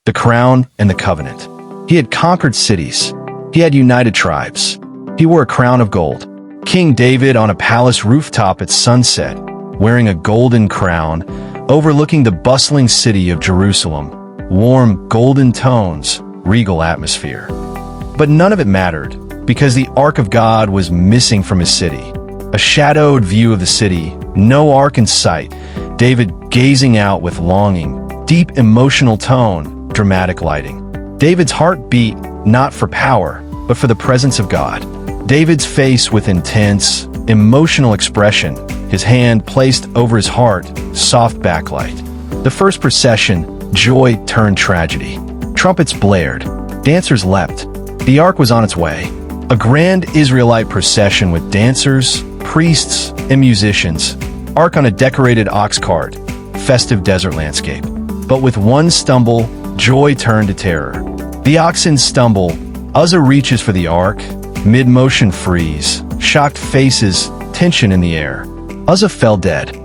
the crown and the covenant. He had conquered cities. He had united tribes. He wore a crown of gold. King David on a palace rooftop at sunset, wearing a golden crown, overlooking the bustling city of Jerusalem. Warm, golden tones, regal atmosphere. But none of it mattered, because the Ark of God was missing from his city. A shadowed view of the city, no ark in sight, David gazing out with longing, deep emotional tone, dramatic lighting. David's heart beat not for power, but for the presence of God. David's face with intense, emotional expression, his hand placed over his heart, soft backlight. The first procession, joy turned tragedy. Trumpets blared. Dancers leapt. The ark was on its way. A grand Israelite procession with dancers, priests, and musicians. Ark on a decorated ox cart. Festive desert landscape. But with one stumble, joy turned to terror. The oxen stumble. Uzzah reaches for the ark. Mid-motion freeze. Shocked faces, tension in the air. Uzzah fell dead.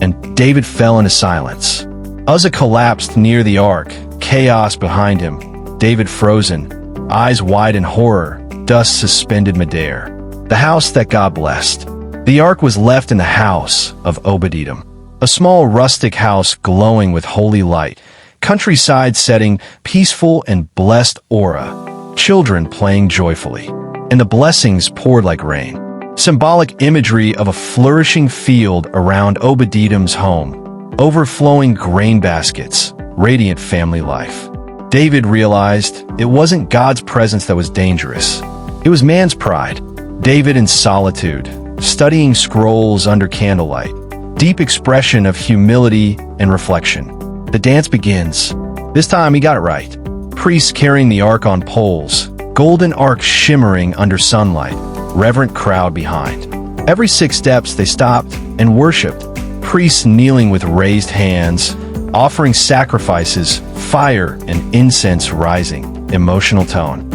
And David fell into silence. Uzzah collapsed near the ark. Chaos behind him. David frozen. Eyes wide in horror. Dust suspended midair. The house that God blessed. The ark was left in the house of Obed-Edom. A small rustic house glowing with holy light. Countryside setting, peaceful and blessed aura. Children playing joyfully. And the blessings poured like rain. Symbolic imagery of a flourishing field around Obed-Edom's home. Overflowing grain baskets. Radiant family life. David realized it wasn't God's presence that was dangerous. It was man's pride. David in solitude, studying scrolls under candlelight. Deep expression of humility and reflection. The dance begins. This time he got it right. Priests carrying the ark on poles. Golden ark shimmering under sunlight. Reverent crowd behind. Every 6 steps they stopped and worshipped. Priests kneeling with raised hands, offering sacrifices, fire and incense rising, emotional tone.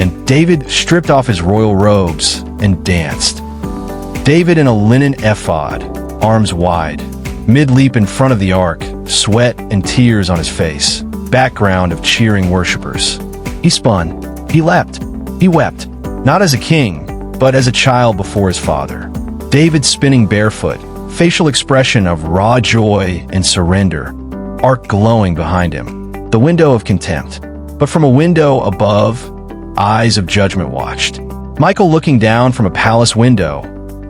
And David stripped off his royal robes and danced. David in a linen ephod, arms wide, mid-leap in front of the ark, sweat and tears on his face, background of cheering worshipers. He spun, he leapt, he wept, not as a king, but as a child before his father. David spinning barefoot, facial expression of raw joy and surrender, ark glowing behind him, the window of contempt. But from a window above, eyes of judgment watched. Michael looking down from a palace window,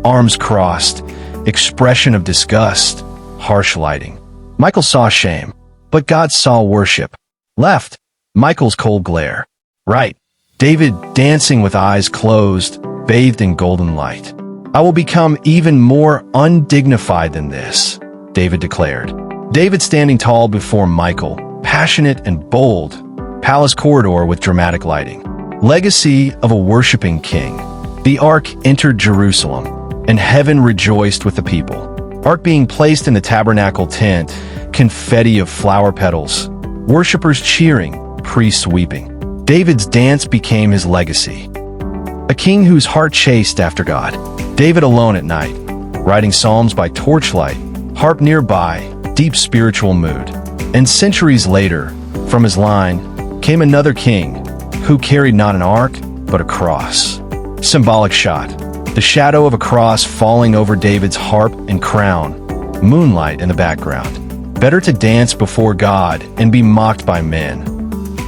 arms crossed, expression of disgust, harsh lighting. Michael saw shame, but God saw worship. Left, Michael's cold glare. Right, David dancing with eyes closed, bathed in golden light. I will become even more undignified than this, David declared. David standing tall before Michael, passionate and bold, palace corridor with dramatic lighting. Legacy of a worshiping king. The ark entered Jerusalem, and heaven rejoiced with the people. Ark being placed in the tabernacle tent, confetti of flower petals, worshippers cheering, priests weeping. David's dance became his legacy. A king whose heart chased after God. David alone at night, writing psalms by torchlight, harp nearby, deep spiritual mood. And centuries later, from his line, came another king who carried not an ark, but a cross. Symbolic shot. The shadow of a cross falling over David's harp and crown. Moonlight in the background. Better to dance before God and be mocked by men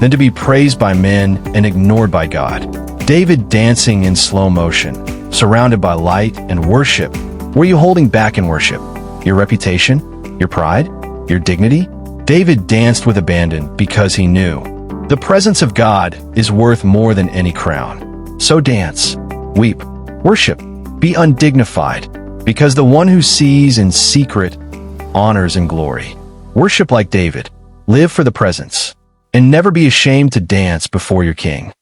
than to be praised by men and ignored by God. David dancing in slow motion, surrounded by light and worship. Were you holding back in worship? Your reputation? Your pride? Your dignity? David danced with abandon because he knew the presence of God is worth more than any crown. So dance, weep, worship, be undignified, because the one who sees in secret honors in glory. Worship like David, live for the presence, and never be ashamed to dance before your king.